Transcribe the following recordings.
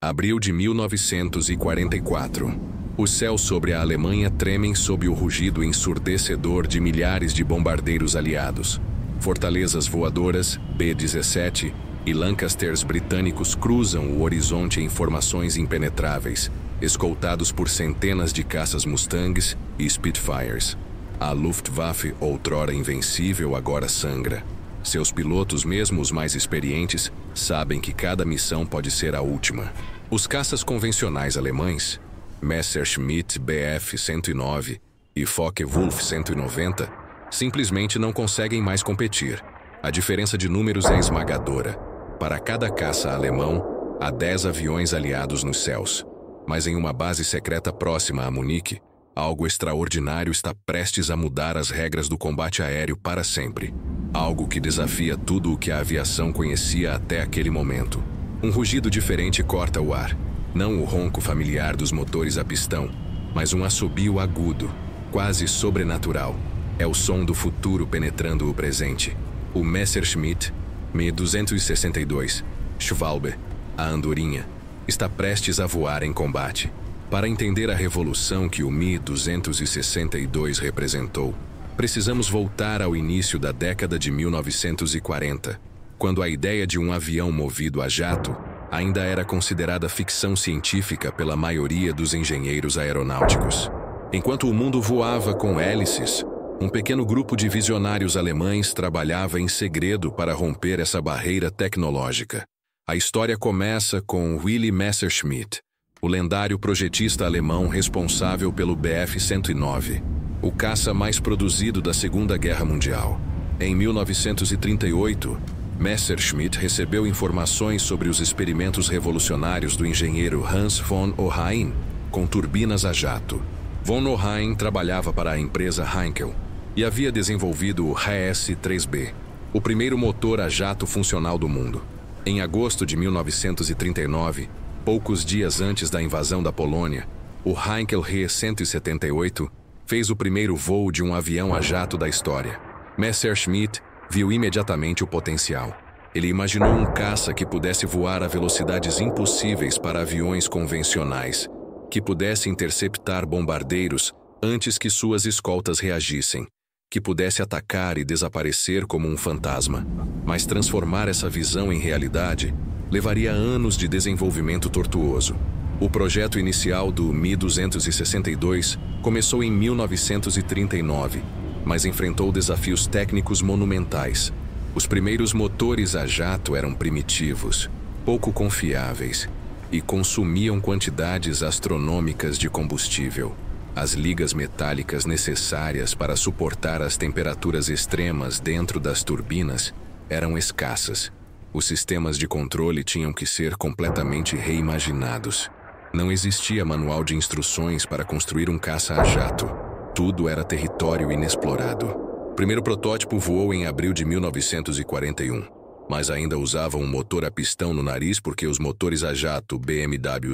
Abril de 1944. Os céus sobre a Alemanha tremem sob o rugido ensurdecedor de milhares de bombardeiros aliados. Fortalezas voadoras, B-17 e Lancasters britânicos cruzam o horizonte em formações impenetráveis, escoltados por centenas de caças Mustangs e Spitfires. A Luftwaffe, outrora invencível, agora sangra. Seus pilotos, mesmo os mais experientes, sabem que cada missão pode ser a última. Os caças convencionais alemães, Messerschmitt Bf-109 e Focke-Wulf 190, simplesmente não conseguem mais competir. A diferença de números é esmagadora. Para cada caça alemão, há 10 aviões aliados nos céus. Mas em uma base secreta próxima a Munique, algo extraordinário está prestes a mudar as regras do combate aéreo para sempre. Algo que desafia tudo o que a aviação conhecia até aquele momento. Um rugido diferente corta o ar. Não o ronco familiar dos motores a pistão, mas um assobio agudo, quase sobrenatural. É o som do futuro penetrando o presente. O Messerschmitt Me-262, Schwalbe, a andorinha, está prestes a voar em combate. Para entender a revolução que o Me-262 representou, precisamos voltar ao início da década de 1940, quando a ideia de um avião movido a jato ainda era considerada ficção científica pela maioria dos engenheiros aeronáuticos. Enquanto o mundo voava com hélices, um pequeno grupo de visionários alemães trabalhava em segredo para romper essa barreira tecnológica. A história começa com Willy Messerschmitt, o lendário projetista alemão responsável pelo Bf-109, o caça mais produzido da Segunda Guerra Mundial. Em 1938, Messerschmitt recebeu informações sobre os experimentos revolucionários do engenheiro Hans von Ohain com turbinas a jato. Von Ohain trabalhava para a empresa Heinkel e havia desenvolvido o HS-3B, o primeiro motor a jato funcional do mundo. Em agosto de 1939, poucos dias antes da invasão da Polônia, o Heinkel He-178 fez o primeiro voo de um avião a jato da história. Messerschmitt viu imediatamente o potencial. Ele imaginou um caça que pudesse voar a velocidades impossíveis para aviões convencionais, que pudesse interceptar bombardeiros antes que suas escoltas reagissem, que pudesse atacar e desaparecer como um fantasma. Mas transformar essa visão em realidade levaria anos de desenvolvimento tortuoso. O projeto inicial do Me-262 começou em 1939, mas enfrentou desafios técnicos monumentais. Os primeiros motores a jato eram primitivos, pouco confiáveis e consumiam quantidades astronômicas de combustível. As ligas metálicas necessárias para suportar as temperaturas extremas dentro das turbinas eram escassas. Os sistemas de controle tinham que ser completamente reimaginados. Não existia manual de instruções para construir um caça a jato. Tudo era território inexplorado. O primeiro protótipo voou em abril de 1941, mas ainda usava um motor a pistão no nariz porque os motores a jato BMW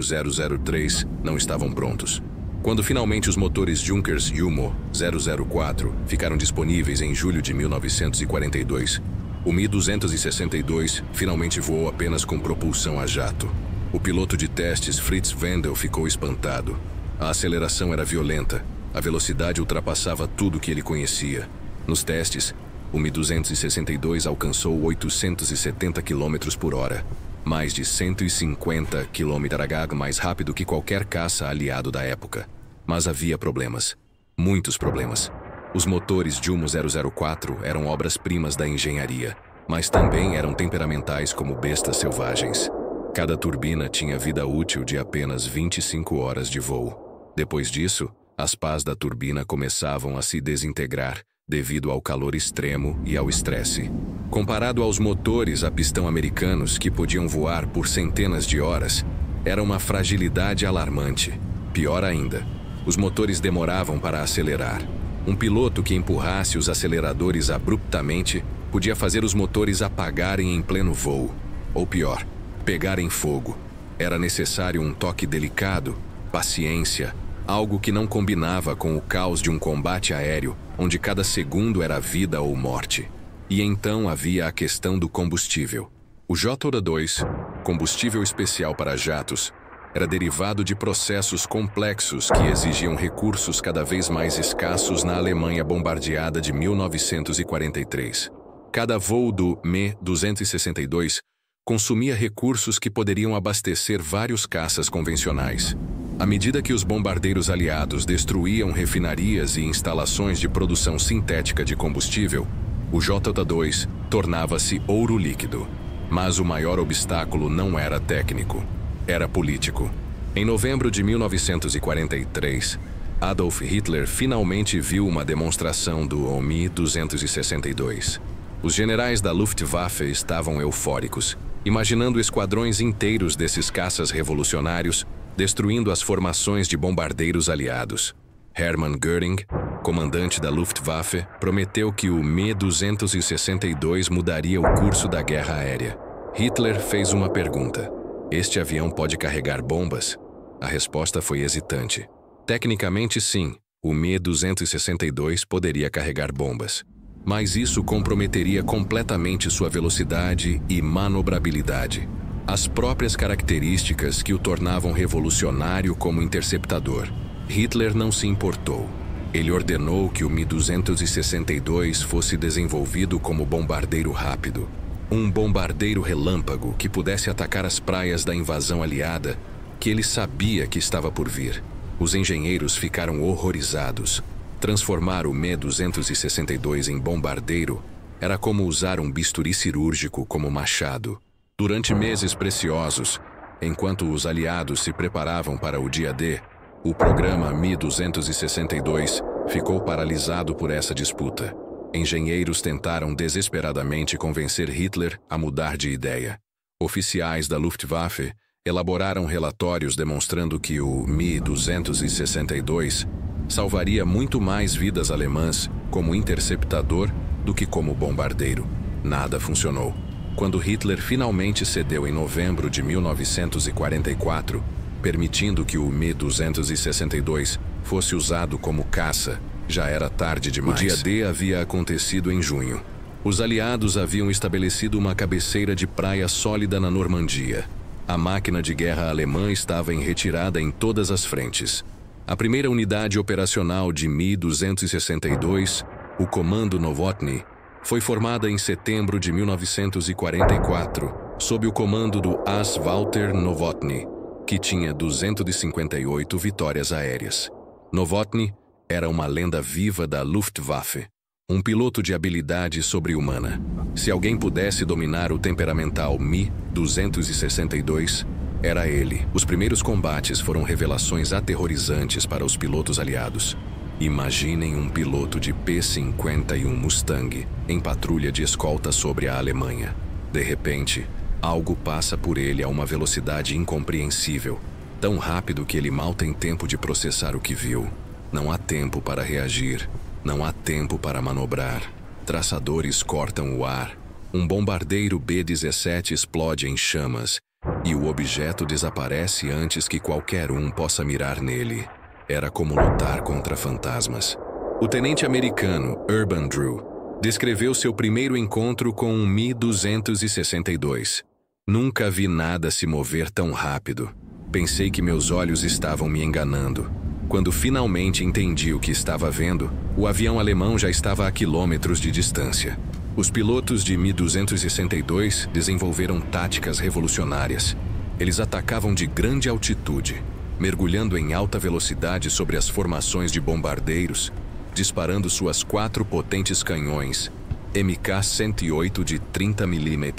003 não estavam prontos. Quando finalmente os motores Junkers Jumo 004 ficaram disponíveis em julho de 1942, o Me-262 finalmente voou apenas com propulsão a jato. O piloto de testes Fritz Wendel ficou espantado. A aceleração era violenta. A velocidade ultrapassava tudo que ele conhecia. Nos testes, o Me-262 alcançou 870 km por hora, mais de 150 km/h mais rápido que qualquer caça aliado da época. Mas havia problemas. Muitos problemas. Os motores Jumo 004 eram obras-primas da engenharia, mas também eram temperamentais como bestas selvagens. Cada turbina tinha vida útil de apenas 25 horas de voo. Depois disso, as pás da turbina começavam a se desintegrar devido ao calor extremo e ao estresse. Comparado aos motores a pistão americanos que podiam voar por centenas de horas, era uma fragilidade alarmante. Pior ainda, os motores demoravam para acelerar. Um piloto que empurrasse os aceleradores abruptamente podia fazer os motores apagarem em pleno voo. Ou pior, pegarem fogo. Era necessário um toque delicado, paciência, algo que não combinava com o caos de um combate aéreo, onde cada segundo era vida ou morte. E então havia a questão do combustível. O JOTA-2, combustível especial para jatos, era derivado de processos complexos que exigiam recursos cada vez mais escassos na Alemanha bombardeada de 1943. Cada voo do Me-262 consumia recursos que poderiam abastecer vários caças convencionais. À medida que os bombardeiros aliados destruíam refinarias e instalações de produção sintética de combustível, o J-2 tornava-se ouro líquido. Mas o maior obstáculo não era técnico, era político. Em novembro de 1943, Adolf Hitler finalmente viu uma demonstração do Mi-262. Os generais da Luftwaffe estavam eufóricos, imaginando esquadrões inteiros desses caças revolucionários destruindo as formações de bombardeiros aliados. Hermann Göring, comandante da Luftwaffe, prometeu que o Me-262 mudaria o curso da guerra aérea. Hitler fez uma pergunta: este avião pode carregar bombas? A resposta foi hesitante. Tecnicamente, sim, o Me-262 poderia carregar bombas. Mas isso comprometeria completamente sua velocidade e manobrabilidade, as próprias características que o tornavam revolucionário como interceptador. Hitler não se importou. Ele ordenou que o Mi-262 fosse desenvolvido como bombardeiro rápido, um bombardeiro relâmpago que pudesse atacar as praias da invasão aliada, que ele sabia que estava por vir. Os engenheiros ficaram horrorizados. Transformar o Me-262 em bombardeiro era como usar um bisturi cirúrgico como machado. Durante meses preciosos, enquanto os aliados se preparavam para o dia D, o programa Mi-262 ficou paralisado por essa disputa. Engenheiros tentaram desesperadamente convencer Hitler a mudar de ideia. Oficiais da Luftwaffe elaboraram relatórios demonstrando que o Mi-262 salvaria muito mais vidas alemãs como interceptador do que como bombardeiro. Nada funcionou. Quando Hitler finalmente cedeu em novembro de 1944, permitindo que o Mi-262 fosse usado como caça, já era tarde demais. O dia D havia acontecido em junho. Os aliados haviam estabelecido uma cabeceira de praia sólida na Normandia. A máquina de guerra alemã estava em retirada em todas as frentes. A primeira unidade operacional de Mi-262, o Comando Novotny, foi formada em setembro de 1944, sob o comando do As Walter Novotny, que tinha 258 vitórias aéreas. Novotny era uma lenda viva da Luftwaffe, um piloto de habilidade sobre-humana. Se alguém pudesse dominar o temperamental Mi-262, era ele. Os primeiros combates foram revelações aterrorizantes para os pilotos aliados. Imaginem um piloto de P-51 Mustang em patrulha de escolta sobre a Alemanha. De repente, algo passa por ele a uma velocidade incompreensível, tão rápido que ele mal tem tempo de processar o que viu. Não há tempo para reagir, não há tempo para manobrar. Traçadores cortam o ar. Um bombardeiro B-17 explode em chamas e o objeto desaparece antes que qualquer um possa mirar nele. Era como lutar contra fantasmas. O tenente americano Urban Drew descreveu seu primeiro encontro com um Mi-262. Nunca vi nada se mover tão rápido. Pensei que meus olhos estavam me enganando. Quando finalmente entendi o que estava vendo, o avião alemão já estava a quilômetros de distância. Os pilotos de Mi-262 desenvolveram táticas revolucionárias. Eles atacavam de grande altitude, mergulhando em alta velocidade sobre as formações de bombardeiros, disparando suas 4 potentes canhões, MK-108 de 30 mm.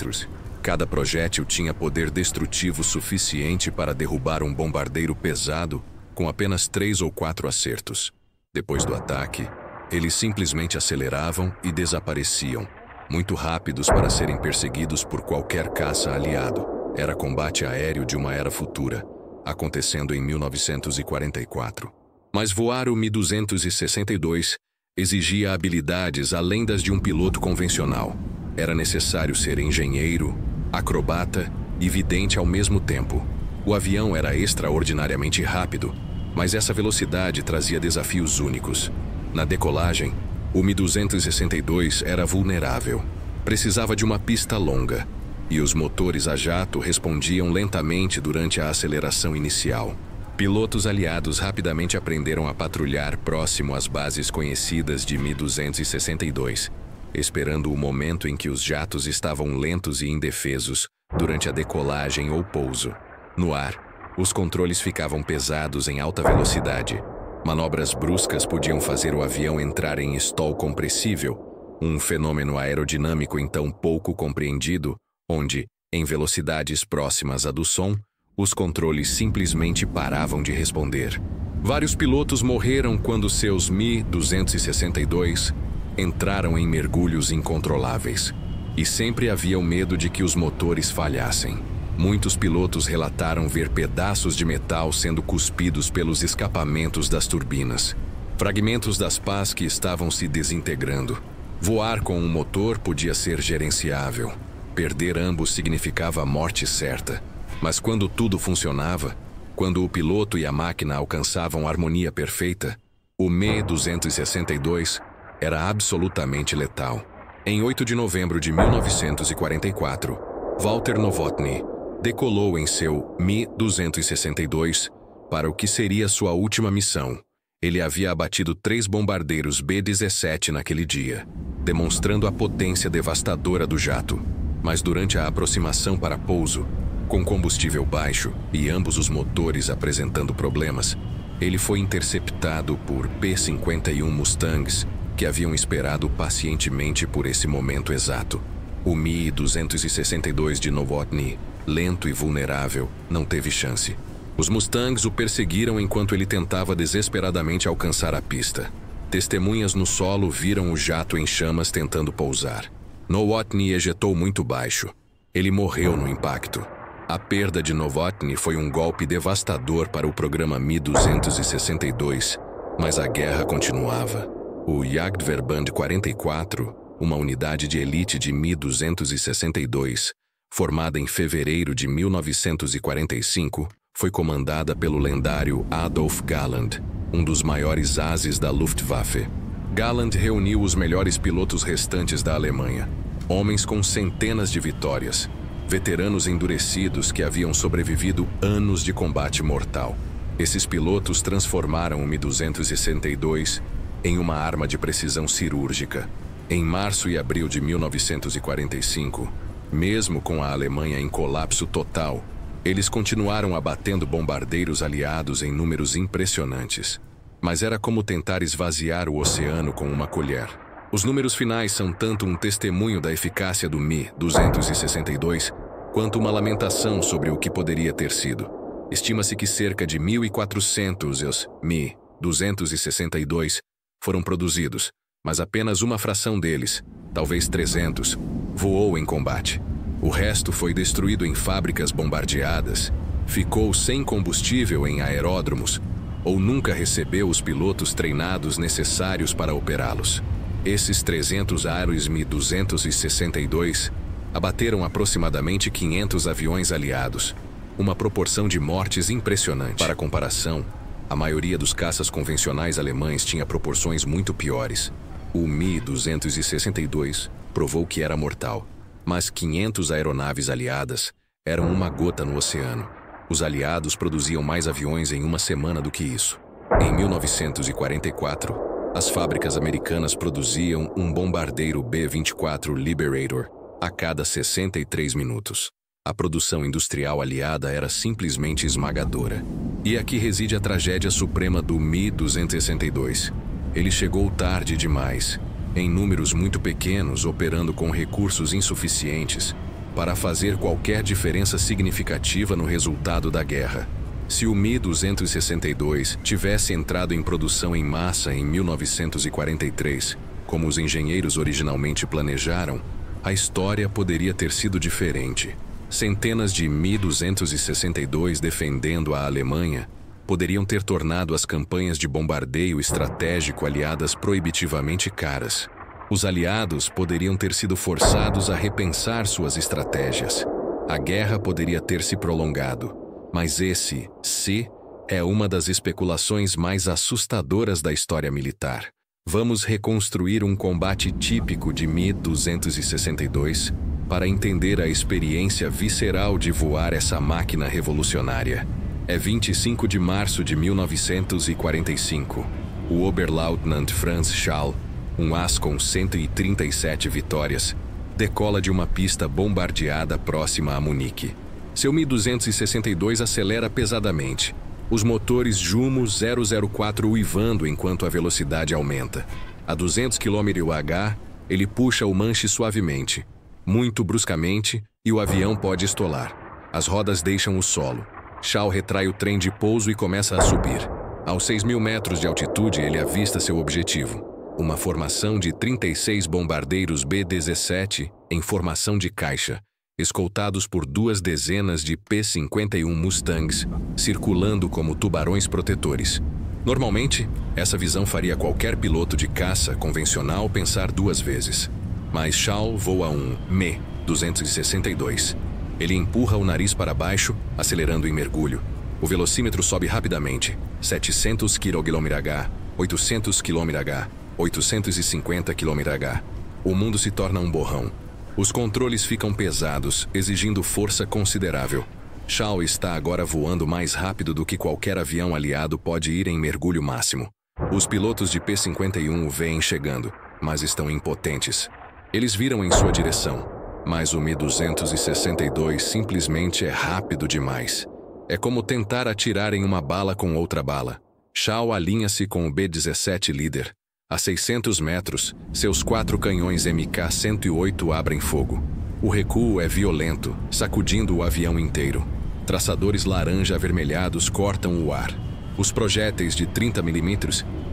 Cada projétil tinha poder destrutivo suficiente para derrubar um bombardeiro pesado com apenas 3 ou 4 acertos. Depois do ataque, eles simplesmente aceleravam e desapareciam, muito rápidos para serem perseguidos por qualquer caça aliado. Era combate aéreo de uma era futura, acontecendo em 1944. Mas voar o Mi-262 exigia habilidades além das de um piloto convencional. Era necessário ser engenheiro, acrobata e vidente ao mesmo tempo. O avião era extraordinariamente rápido, mas essa velocidade trazia desafios únicos. Na decolagem, o Mi-262 era vulnerável. Precisava de uma pista longa. e os motores a jato respondiam lentamente durante a aceleração inicial. Pilotos aliados rapidamente aprenderam a patrulhar próximo às bases conhecidas de Mi-262, esperando o momento em que os jatos estavam lentos e indefesos durante a decolagem ou pouso. No ar, os controles ficavam pesados em alta velocidade. Manobras bruscas podiam fazer o avião entrar em stall compressível, um fenômeno aerodinâmico então pouco compreendido, onde, em velocidades próximas à do som, os controles simplesmente paravam de responder. Vários pilotos morreram quando seus Mi-262 entraram em mergulhos incontroláveis. E sempre havia o medo de que os motores falhassem. Muitos pilotos relataram ver pedaços de metal sendo cuspidos pelos escapamentos das turbinas. Fragmentos das pás que estavam se desintegrando. Voar com um motor podia ser gerenciável. Perder ambos significava a morte certa. Mas quando tudo funcionava, quando o piloto e a máquina alcançavam harmonia perfeita, o Mi-262 era absolutamente letal. Em 8 de novembro de 1944, Walter Novotny decolou em seu Mi-262 para o que seria sua última missão. Ele havia abatido 3 bombardeiros B-17 naquele dia, demonstrando a potência devastadora do jato. Mas durante a aproximação para pouso, com combustível baixo e ambos os motores apresentando problemas, ele foi interceptado por P-51 Mustangs, que haviam esperado pacientemente por esse momento exato. O Mi-262 de Novotny, lento e vulnerável, não teve chance. Os Mustangs o perseguiram enquanto ele tentava desesperadamente alcançar a pista. Testemunhas no solo viram o jato em chamas tentando pousar. Novotny ejetou muito baixo. Ele morreu no impacto. A perda de Novotny foi um golpe devastador para o programa Mi-262, mas a guerra continuava. O Jagdverband 44, uma unidade de elite de Mi-262, formada em fevereiro de 1945, foi comandada pelo lendário Adolf Galland, um dos maiores ases da Luftwaffe. Galland reuniu os melhores pilotos restantes da Alemanha, homens com centenas de vitórias, veteranos endurecidos que haviam sobrevivido anos de combate mortal. Esses pilotos transformaram o Mi-262 em uma arma de precisão cirúrgica. Em março e abril de 1945, mesmo com a Alemanha em colapso total, eles continuaram abatendo bombardeiros aliados em números impressionantes. Mas era como tentar esvaziar o oceano com uma colher. Os números finais são tanto um testemunho da eficácia do Mi-262, quanto uma lamentação sobre o que poderia ter sido. Estima-se que cerca de 1.400 Mi-262 foram produzidos, mas apenas uma fração deles, talvez 300, voou em combate. O resto foi destruído em fábricas bombardeadas, ficou sem combustível em aeródromos, ou nunca recebeu os pilotos treinados necessários para operá-los. Esses 300 aros Mi-262 abateram aproximadamente 500 aviões aliados, uma proporção de mortes impressionante. Para comparação, a maioria dos caças convencionais alemães tinha proporções muito piores. O Mi-262 provou que era mortal, mas 500 aeronaves aliadas eram uma gota no oceano. Os aliados produziam mais aviões em uma semana do que isso. Em 1944, as fábricas americanas produziam um bombardeiro B-24 Liberator a cada 63 minutos. A produção industrial aliada era simplesmente esmagadora. E aqui reside a tragédia suprema do Mi-262. Ele chegou tarde demais, em números muito pequenos, operando com recursos insuficientes para fazer qualquer diferença significativa no resultado da guerra. Se o Mi-262 tivesse entrado em produção em massa em 1943, como os engenheiros originalmente planejaram, a história poderia ter sido diferente. Centenas de Mi-262 defendendo a Alemanha poderiam ter tornado as campanhas de bombardeio estratégico aliadas proibitivamente caras. Os aliados poderiam ter sido forçados a repensar suas estratégias. A guerra poderia ter se prolongado, mas esse "se" é uma das especulações mais assustadoras da história militar. Vamos reconstruir um combate típico de Mi-262? para entender a experiência visceral de voar essa máquina revolucionária. É 25 de março de 1945. O Oberleutnant Franz Schall, um as com 137 vitórias, decola de uma pista bombardeada próxima a Munique. Seu Mi-262 acelera pesadamente, os motores Jumo 004 uivando enquanto a velocidade aumenta. A 200 km/h, ele puxa o manche suavemente, muito bruscamente, e o avião pode estolar. As rodas deixam o solo. Schall retrai o trem de pouso e começa a subir. Aos 6.000 metros de altitude, ele avista seu objetivo. Uma formação de 36 bombardeiros B-17 em formação de caixa, escoltados por 2 dezenas de P-51 Mustangs, circulando como tubarões protetores. Normalmente, essa visão faria qualquer piloto de caça convencional pensar 2 vezes. Mas Schall voa um Mi-262. Ele empurra o nariz para baixo, acelerando em mergulho. O velocímetro sobe rapidamente, 700 km/h, 800 km/h, 850 km/h. O mundo se torna um borrão. Os controles ficam pesados, exigindo força considerável. Schall está agora voando mais rápido do que qualquer avião aliado pode ir em mergulho máximo. Os pilotos de P-51 o veem chegando, mas estão impotentes. Eles viram em sua direção, mas o Mi-262 simplesmente é rápido demais. É como tentar atirar em uma bala com outra bala. Schall alinha-se com o B-17 líder. A 600 metros, seus 4 canhões MK-108 abrem fogo. O recuo é violento, sacudindo o avião inteiro. Traçadores laranja-avermelhados cortam o ar. Os projéteis de 30 mm,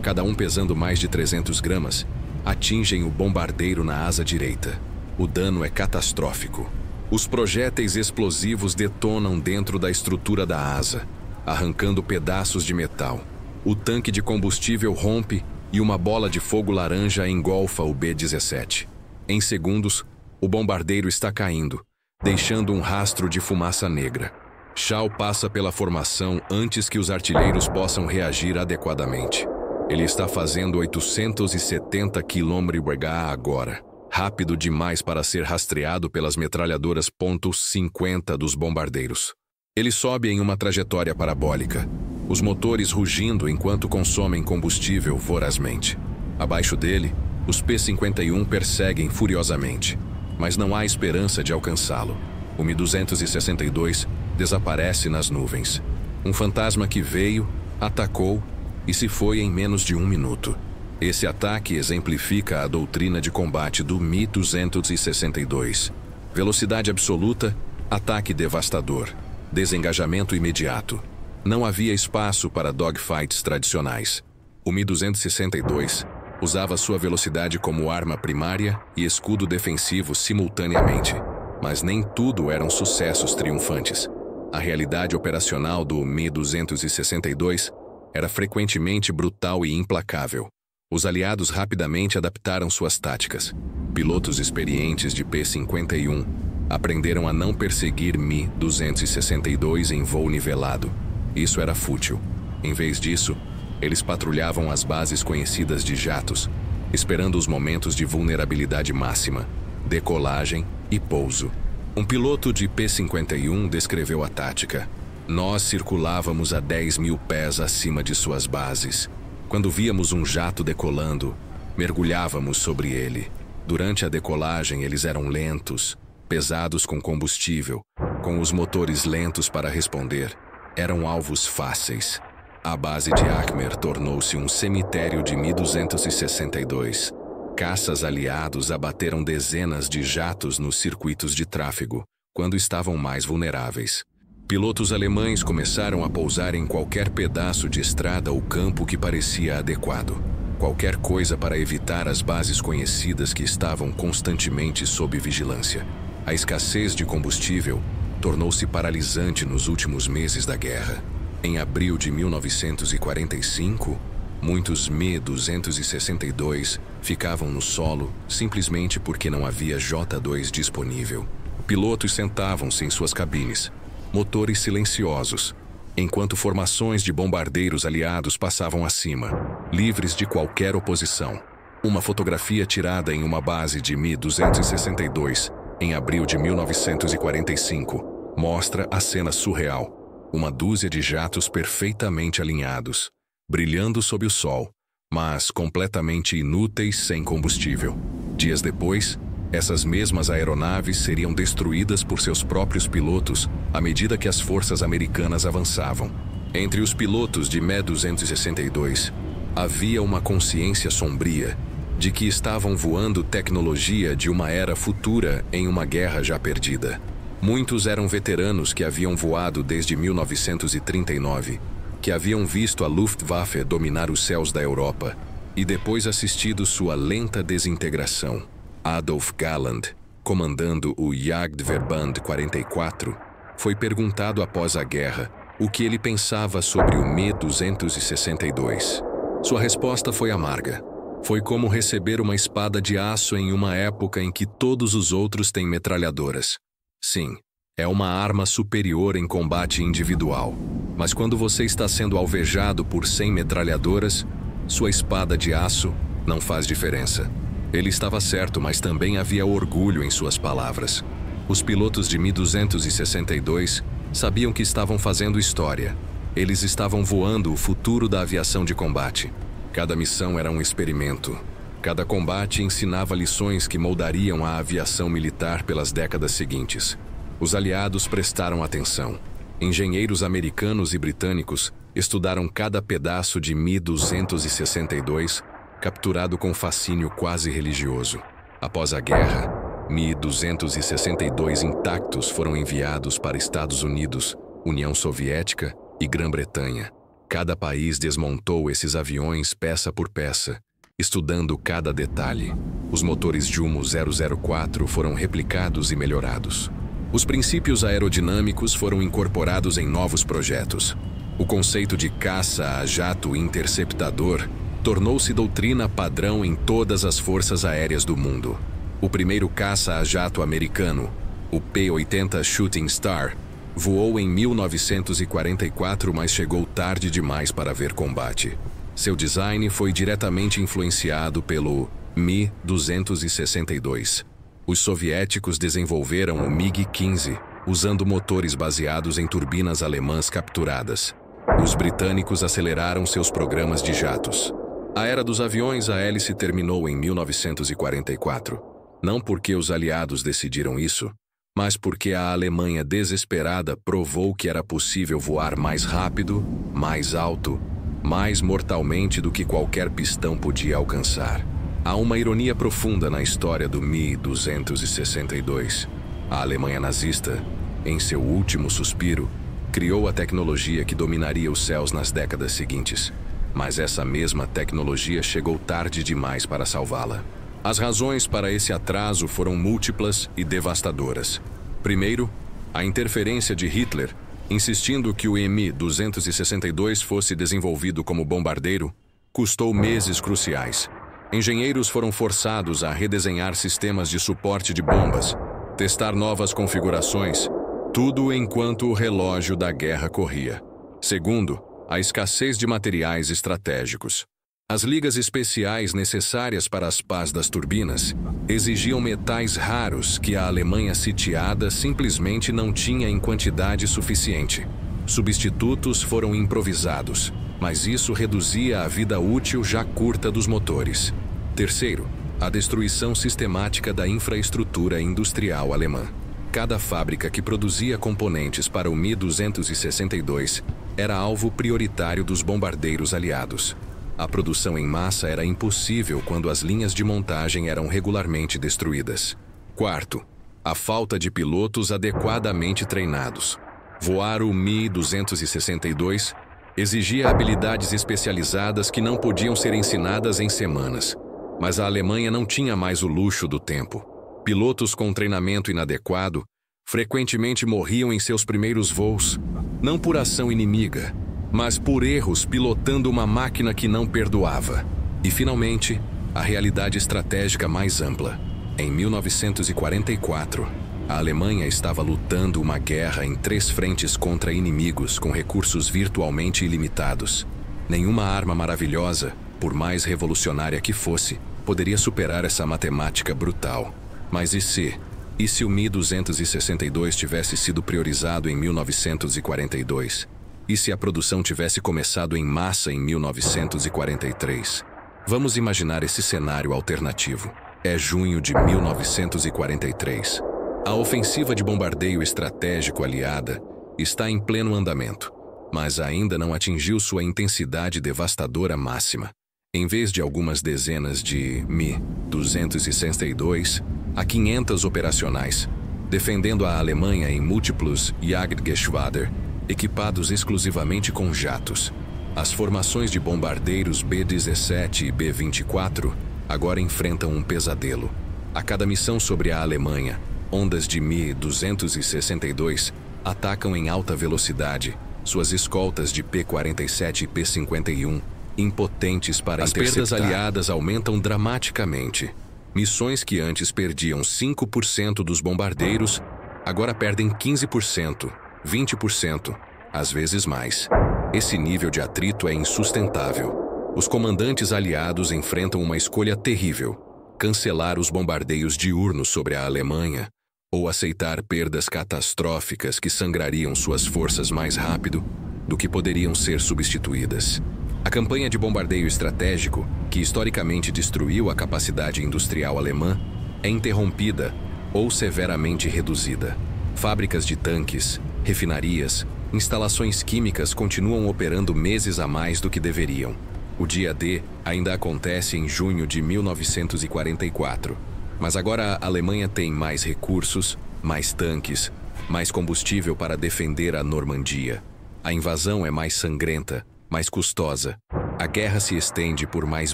cada um pesando mais de 300 gramas, atingem o bombardeiro na asa direita. O dano é catastrófico. Os projéteis explosivos detonam dentro da estrutura da asa, arrancando pedaços de metal. O tanque de combustível rompe e uma bola de fogo laranja engolfa o B-17. Em segundos, o bombardeiro está caindo, deixando um rastro de fumaça negra. Schall passa pela formação antes que os artilheiros possam reagir adequadamente. Ele está fazendo 870 km/h agora, rápido demais para ser rastreado pelas metralhadoras .50 dos bombardeiros. Ele sobe em uma trajetória parabólica, os motores rugindo enquanto consomem combustível vorazmente. Abaixo dele, os P-51 perseguem furiosamente, mas não há esperança de alcançá-lo. O Mi-262 desaparece nas nuvens. Um fantasma que veio, atacou e se foi em menos de 1 minuto. Esse ataque exemplifica a doutrina de combate do Mi-262. Velocidade absoluta, ataque devastador, desengajamento imediato. Não havia espaço para dogfights tradicionais. O Mi-262 usava sua velocidade como arma primária e escudo defensivo simultaneamente. Mas nem tudo eram sucessos triunfantes. A realidade operacional do Mi-262 era frequentemente brutal e implacável. Os aliados rapidamente adaptaram suas táticas. Pilotos experientes de P-51 aprenderam a não perseguir Mi-262 em voo nivelado. Isso era fútil. Em vez disso, eles patrulhavam as bases conhecidas de jatos, esperando os momentos de vulnerabilidade máxima, decolagem e pouso. Um piloto de P-51 descreveu a tática. Nós circulávamos a 10.000 pés acima de suas bases. Quando víamos um jato decolando, mergulhávamos sobre ele. Durante a decolagem, eles eram lentos, pesados com combustível, com os motores lentos para responder. Eram alvos fáceis. A base de Ackmer tornou-se um cemitério de Mi-262. Caças aliados abateram dezenas de jatos nos circuitos de tráfego, quando estavam mais vulneráveis. Pilotos alemães começaram a pousar em qualquer pedaço de estrada ou campo que parecia adequado. Qualquer coisa para evitar as bases conhecidas que estavam constantemente sob vigilância. A escassez de combustível tornou-se paralisante nos últimos meses da guerra. Em abril de 1945, muitos Mi-262 ficavam no solo simplesmente porque não havia J-2 disponível. Pilotos sentavam-se em suas cabines, motores silenciosos, enquanto formações de bombardeiros aliados passavam acima, livres de qualquer oposição. Uma fotografia tirada em uma base de Mi-262 em abril de 1945, mostra a cena surreal. Uma dúzia de jatos perfeitamente alinhados, brilhando sob o sol, mas completamente inúteis sem combustível. Dias depois, essas mesmas aeronaves seriam destruídas por seus próprios pilotos à medida que as forças americanas avançavam. Entre os pilotos de Me-262, havia uma consciência sombria de que estavam voando tecnologia de uma era futura em uma guerra já perdida. Muitos eram veteranos que haviam voado desde 1939, que haviam visto a Luftwaffe dominar os céus da Europa e depois assistido sua lenta desintegração. Adolf Galland, comandando o Jagdverband 44, foi perguntado após a guerra o que ele pensava sobre o Me-262. Sua resposta foi amarga. Foi como receber uma espada de aço em uma época em que todos os outros têm metralhadoras. Sim, é uma arma superior em combate individual, mas quando você está sendo alvejado por 100 metralhadoras, sua espada de aço não faz diferença. Ele estava certo, mas também havia orgulho em suas palavras. Os pilotos de Mi-262 sabiam que estavam fazendo história. Eles estavam voando o futuro da aviação de combate. Cada missão era um experimento. Cada combate ensinava lições que moldariam a aviação militar pelas décadas seguintes. Os aliados prestaram atenção. Engenheiros americanos e britânicos estudaram cada pedaço de Mi-262, capturado com fascínio quase religioso. Após a guerra, Mi-262 intactos foram enviados para Estados Unidos, União Soviética e Grã-Bretanha. Cada país desmontou esses aviões peça por peça, estudando cada detalhe. Os motores Jumo 004 foram replicados e melhorados. Os princípios aerodinâmicos foram incorporados em novos projetos. O conceito de caça a jato interceptador tornou-se doutrina padrão em todas as forças aéreas do mundo. O primeiro caça a jato americano, o P-80 Shooting Star, voou em 1944, mas chegou tarde demais para ver combate. Seu design foi diretamente influenciado pelo Mi-262. Os soviéticos desenvolveram o MiG-15, usando motores baseados em turbinas alemãs capturadas. Os britânicos aceleraram seus programas de jatos. A era dos aviões a hélice terminou em 1944. Não porque os aliados decidiram isso, mas porque a Alemanha desesperada provou que era possível voar mais rápido, mais alto, mais mortalmente do que qualquer pistão podia alcançar. Há uma ironia profunda na história do Mi-262. A Alemanha nazista, em seu último suspiro, criou a tecnologia que dominaria os céus nas décadas seguintes. Mas essa mesma tecnologia chegou tarde demais para salvá-la. As razões para esse atraso foram múltiplas e devastadoras. Primeiro, a interferência de Hitler, insistindo que o Mi-262 fosse desenvolvido como bombardeiro, custou meses cruciais. Engenheiros foram forçados a redesenhar sistemas de suporte de bombas, testar novas configurações, tudo enquanto o relógio da guerra corria. Segundo, a escassez de materiais estratégicos. As ligas especiais necessárias para as pás das turbinas exigiam metais raros que a Alemanha sitiada simplesmente não tinha em quantidade suficiente. Substitutos foram improvisados, mas isso reduzia a vida útil já curta dos motores. Terceiro, a destruição sistemática da infraestrutura industrial alemã. Cada fábrica que produzia componentes para o Mi-262 era alvo prioritário dos bombardeiros aliados. A produção em massa era impossível quando as linhas de montagem eram regularmente destruídas. Quarto, a falta de pilotos adequadamente treinados. Voar o Mi-262 exigia habilidades especializadas que não podiam ser ensinadas em semanas. Mas a Alemanha não tinha mais o luxo do tempo. Pilotos com treinamento inadequado frequentemente morriam em seus primeiros voos, não por ação inimiga, mas por erros pilotando uma máquina que não perdoava. E, finalmente, a realidade estratégica mais ampla. Em 1944, a Alemanha estava lutando uma guerra em 3 frentes contra inimigos com recursos virtualmente ilimitados. Nenhuma arma maravilhosa, por mais revolucionária que fosse, poderia superar essa matemática brutal. Mas e se, E se o Mi-262 tivesse sido priorizado em 1942? E se a produção tivesse começado em massa em 1943? Vamos imaginar esse cenário alternativo. É junho de 1943. A ofensiva de bombardeio estratégico aliada está em pleno andamento, mas ainda não atingiu sua intensidade devastadora máxima. Em vez de algumas dezenas de Mi-262, há 500 operacionais, defendendo a Alemanha em múltiplos Jagdgeschwader, equipados exclusivamente com jatos. As formações de bombardeiros B-17 e B-24 agora enfrentam um pesadelo. A cada missão sobre a Alemanha, ondas de Mi-262 atacam em alta velocidade suas escoltas de P-47 e P-51, impotentes para interceptar. As perdas aliadas aumentam dramaticamente. Missões que antes perdiam 5% dos bombardeiros, agora perdem 15%, 20%, às vezes mais. Esse nível de atrito é insustentável. Os comandantes aliados enfrentam uma escolha terrível: cancelar os bombardeios diurnos sobre a Alemanha ou aceitar perdas catastróficas que sangrariam suas forças mais rápido do que poderiam ser substituídas. A campanha de bombardeio estratégico, que historicamente destruiu a capacidade industrial alemã, é interrompida ou severamente reduzida. Fábricas de tanques, refinarias, instalações químicas continuam operando meses a mais do que deveriam. O dia D ainda acontece em junho de 1944. Mas agora a Alemanha tem mais recursos, mais tanques, mais combustível para defender a Normandia. A invasão é mais sangrenta, mais custosa. A guerra se estende por mais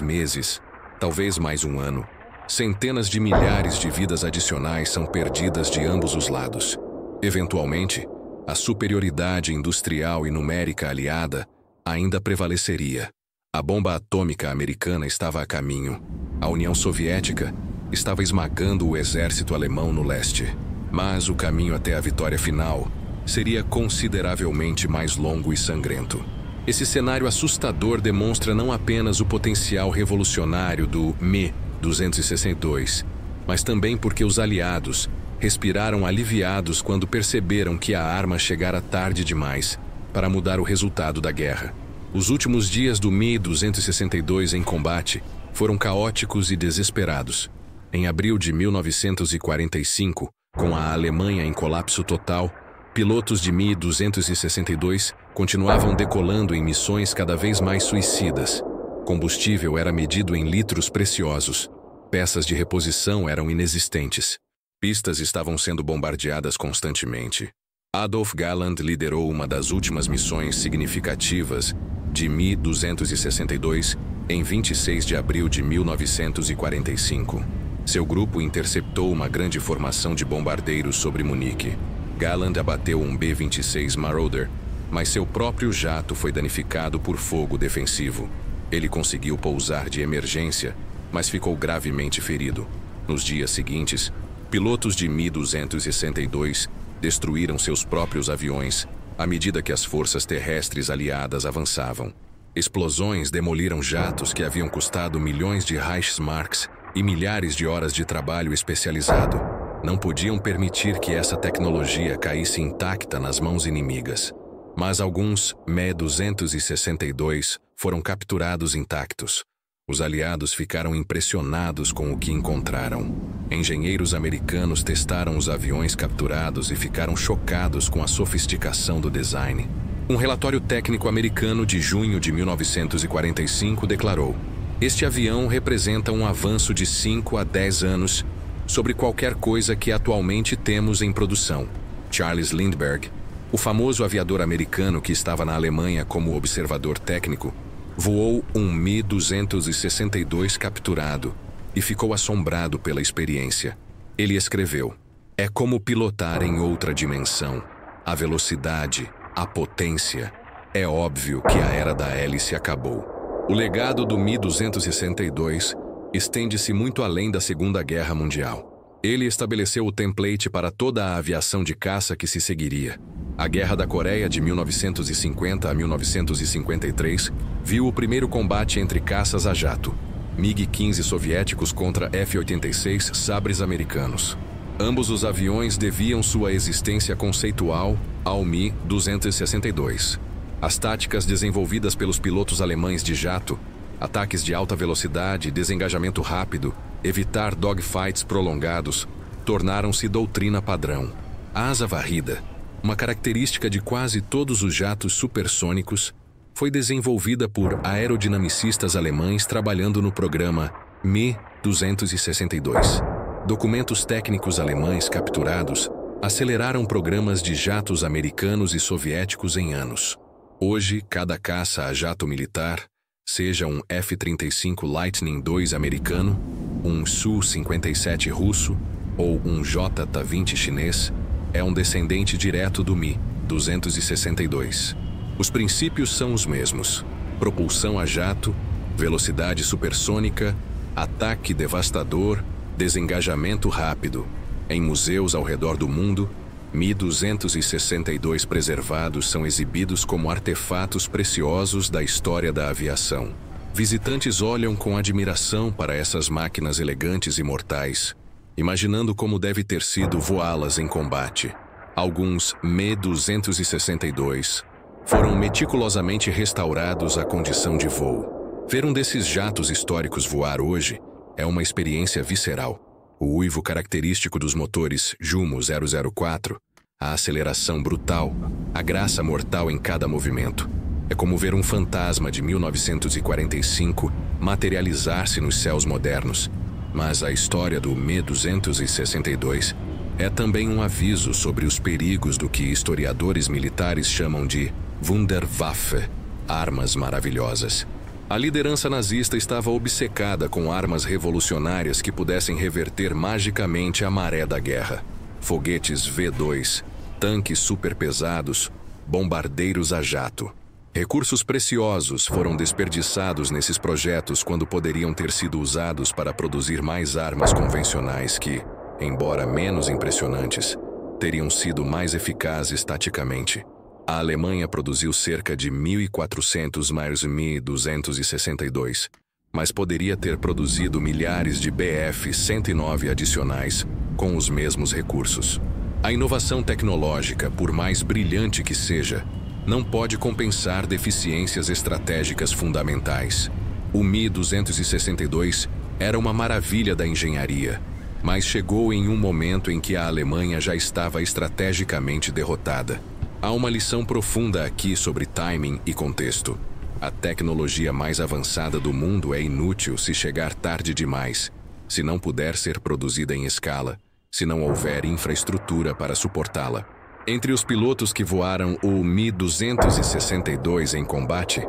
meses, talvez mais um ano. Centenas de milhares de vidas adicionais são perdidas de ambos os lados. Eventualmente, a superioridade industrial e numérica aliada ainda prevaleceria. A bomba atômica americana estava a caminho. A União Soviética estava esmagando o exército alemão no leste. Mas o caminho até a vitória final seria consideravelmente mais longo e sangrento. Esse cenário assustador demonstra não apenas o potencial revolucionário do Mi-262, mas também porque os aliados respiraram aliviados quando perceberam que a arma chegara tarde demais para mudar o resultado da guerra. Os últimos dias do Mi-262 em combate foram caóticos e desesperados. Em abril de 1945, com a Alemanha em colapso total, pilotos de Mi-262 continuavam decolando em missões cada vez mais suicidas. Combustível era medido em litros preciosos. Peças de reposição eram inexistentes. Pistas estavam sendo bombardeadas constantemente. Adolf Galland liderou uma das últimas missões significativas de Mi-262 em 26 de abril de 1945. Seu grupo interceptou uma grande formação de bombardeiros sobre Munique. Galland abateu um B-26 Marauder, mas seu próprio jato foi danificado por fogo defensivo. Ele conseguiu pousar de emergência, mas ficou gravemente ferido. Nos dias seguintes, pilotos de Mi-262 destruíram seus próprios aviões à medida que as forças terrestres aliadas avançavam. Explosões demoliram jatos que haviam custado milhões de Reichsmarks e milhares de horas de trabalho especializado. Não podiam permitir que essa tecnologia caísse intacta nas mãos inimigas. Mas alguns Mi-262 foram capturados intactos. Os aliados ficaram impressionados com o que encontraram. Engenheiros americanos testaram os aviões capturados e ficaram chocados com a sofisticação do design. Um relatório técnico americano de junho de 1945 declarou: "Este avião representa um avanço de 5 a 10 anos sobre qualquer coisa que atualmente temos em produção." Charles Lindbergh, o famoso aviador americano que estava na Alemanha como observador técnico, voou um Mi-262 capturado e ficou assombrado pela experiência. Ele escreveu: "É como pilotar em outra dimensão. A velocidade, a potência. É óbvio que a era da hélice acabou." O legado do Mi-262 estende-se muito além da Segunda Guerra Mundial. Ele estabeleceu o template para toda a aviação de caça que se seguiria. A Guerra da Coreia de 1950 a 1953 viu o primeiro combate entre caças a jato, MiG-15 soviéticos contra F-86 Sabres americanos. Ambos os aviões deviam sua existência conceitual ao Mi-262. As táticas desenvolvidas pelos pilotos alemães de jato, ataques de alta velocidade, desengajamento rápido, evitar dogfights prolongados, tornaram-se doutrina padrão. A asa varrida, uma característica de quase todos os jatos supersônicos, foi desenvolvida por aerodinamicistas alemães trabalhando no programa Mi-262. Documentos técnicos alemães capturados aceleraram programas de jatos americanos e soviéticos em anos. Hoje, cada caça a jato militar, seja um F-35 Lightning II americano, um Su-57 russo ou um J-20 chinês, é um descendente direto do Mi-262. Os princípios são os mesmos: propulsão a jato, velocidade supersônica, ataque devastador, desengajamento rápido. Em museus ao redor do mundo, Mi-262 preservados são exibidos como artefatos preciosos da história da aviação. Visitantes olham com admiração para essas máquinas elegantes e mortais, imaginando como deve ter sido voá-las em combate. Alguns Mi-262 foram meticulosamente restaurados à condição de voo. Ver um desses jatos históricos voar hoje é uma experiência visceral. O uivo característico dos motores Jumo 004, a aceleração brutal, a graça mortal em cada movimento. É como ver um fantasma de 1945 materializar-se nos céus modernos. Mas a história do Mi-262 é também um aviso sobre os perigos do que historiadores militares chamam de Wunderwaffe, armas maravilhosas. A liderança nazista estava obcecada com armas revolucionárias que pudessem reverter magicamente a maré da guerra. Foguetes V2, tanques superpesados, bombardeiros a jato. Recursos preciosos foram desperdiçados nesses projetos quando poderiam ter sido usados para produzir mais armas convencionais que, embora menos impressionantes, teriam sido mais eficazes taticamente. A Alemanha produziu cerca de 1.400 Mi-262, mas poderia ter produzido milhares de Bf-109 adicionais com os mesmos recursos. A inovação tecnológica, por mais brilhante que seja, não pode compensar deficiências estratégicas fundamentais. O Mi-262 era uma maravilha da engenharia, mas chegou em um momento em que a Alemanha já estava estrategicamente derrotada. Há uma lição profunda aqui sobre timing e contexto. A tecnologia mais avançada do mundo é inútil se chegar tarde demais, se não puder ser produzida em escala, se não houver infraestrutura para suportá-la. Entre os pilotos que voaram o Mi-262 em combate,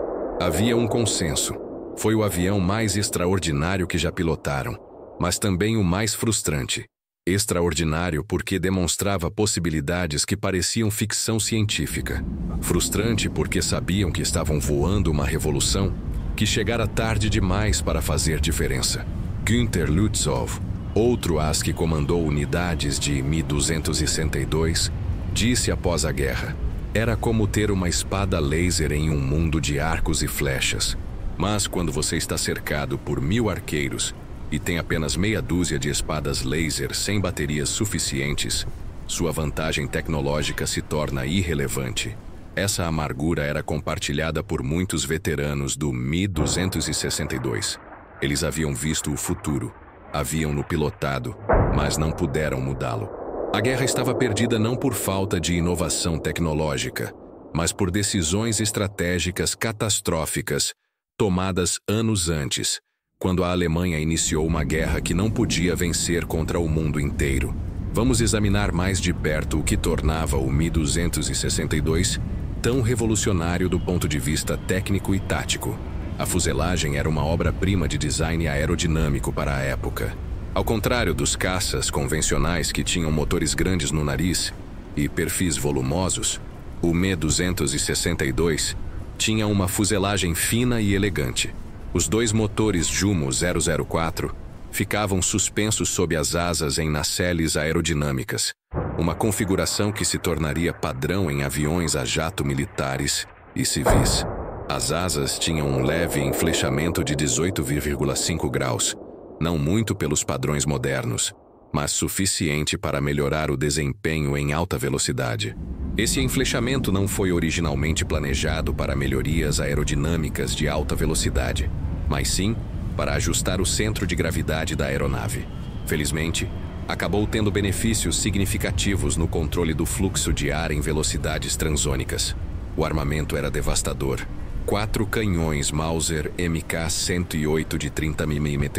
havia um consenso. Foi o avião mais extraordinário que já pilotaram, mas também o mais frustrante. Extraordinário porque demonstrava possibilidades que pareciam ficção científica. Frustrante porque sabiam que estavam voando uma revolução que chegara tarde demais para fazer diferença. Günter Lützow, outro as que comandou unidades de Mi-262, disse após a guerra: era como ter uma espada laser em um mundo de arcos e flechas. Mas quando você está cercado por 1000 arqueiros e tem apenas meia dúzia de espadas laser sem baterias suficientes, sua vantagem tecnológica se torna irrelevante. Essa amargura era compartilhada por muitos veteranos do Mi-262. Eles haviam visto o futuro, haviam-no pilotado, mas não puderam mudá-lo. A guerra estava perdida não por falta de inovação tecnológica, mas por decisões estratégicas catastróficas tomadas anos antes, quando a Alemanha iniciou uma guerra que não podia vencer contra o mundo inteiro. Vamos examinar mais de perto o que tornava o Mi-262 tão revolucionário do ponto de vista técnico e tático. A fuselagem era uma obra-prima de design aerodinâmico para a época. Ao contrário dos caças convencionais que tinham motores grandes no nariz e perfis volumosos, o Mi-262 tinha uma fuselagem fina e elegante. Os dois motores Jumo 004 ficavam suspensos sob as asas em nacelles aerodinâmicas, uma configuração que se tornaria padrão em aviões a jato militares e civis. As asas tinham um leve enflechamento de 18,5 graus, não muito pelos padrões modernos, mas suficiente para melhorar o desempenho em alta velocidade. Esse enflechamento não foi originalmente planejado para melhorias aerodinâmicas de alta velocidade, mas sim para ajustar o centro de gravidade da aeronave. Felizmente, acabou tendo benefícios significativos no controle do fluxo de ar em velocidades transônicas. O armamento era devastador. 4 canhões Mauser MK-108 de 30 mm,